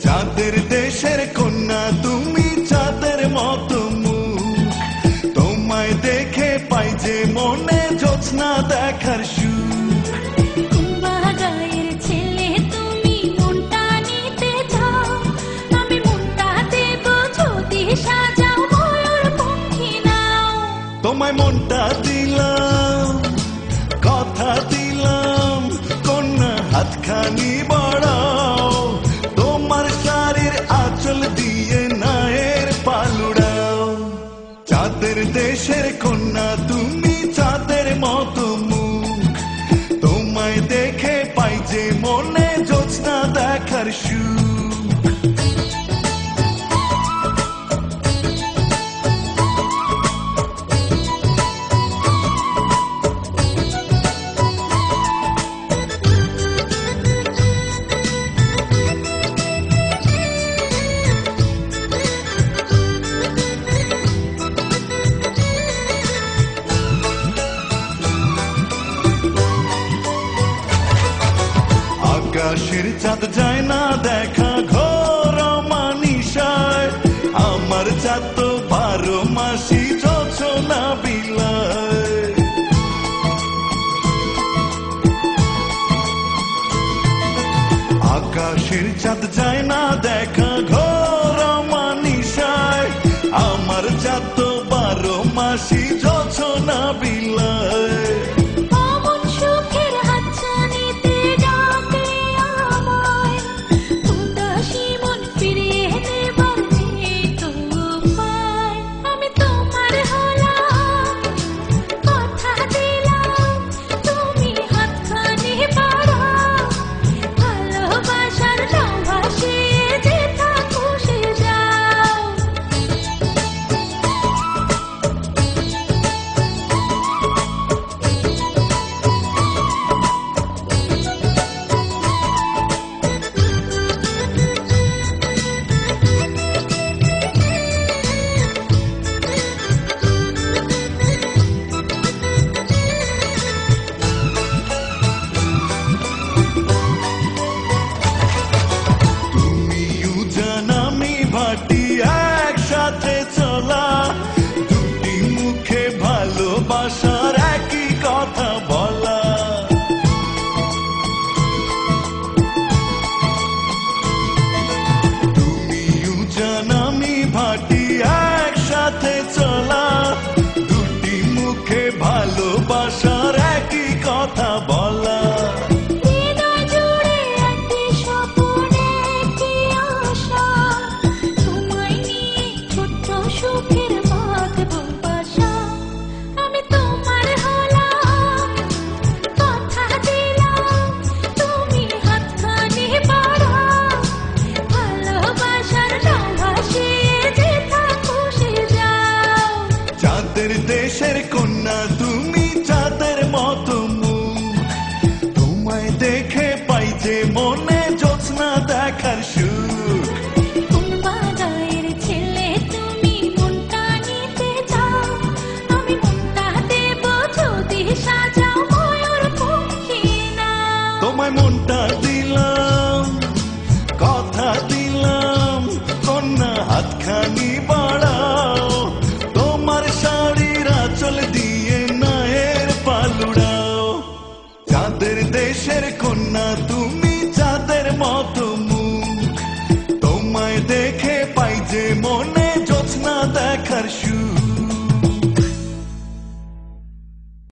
চাঁদের দেশের কন্যা তুমি, চাঁদের মতো মুখ, তোমায় দেখে পাই যে মনে জ্যোৎস্না দেখার সুখ। কুম্বা গায়ের ছেলে তুমি, মনটা নিতে চাও, আমি মনটা দেব যদি সাজাও ময়ূরপঙ্খী নাও। তোমায় মনটা দিলাম, কথা দিলাম, কন্যা হাতখানি বাড়াও, তোমার শাড়ির আঁচল দিয়ে নায়ের পালুড়াও। চাঁদের দেশের কন্যা তুমি, চাঁদের মতো মুখ, তোমায় দেখে পাই যে মনে জ্যোৎস্না দেখার সুখ। আকাশের চাঁদ যায় না দেখা ঘোর মানিসায়, আমার চাঁদ তো 12 মাসি যোছনা বিলায়। আকাশের চাঁদ যায় না দেখা ঘোর মানিসায়, আমার চাঁদ তো 12 মাসি যোছনা বিলায়। একসাথে চলা, দুটি মুখে ভালোবাসার একই কথা বলা। তুমি উজান আমি ভাটি, একসাথে চলা, দুটি মুখে ভালোবাসার একই কথা বলা। চাঁদের দেশের কন্যা তুমি, চাঁদের মতো মুখ, তোমায় দেখে পাই যে মনে জ্যোৎস্না দেখার সুখ। কুম্বা গায়ের ছেলে তুমি, মনটা নিতে চাও, আমি মনটা দেব যদি সাজাও ময়ূরপঙ্খী নাও। তোমায় মনটা দিলাম, কথা দিলাম, কন্যা হাতখানি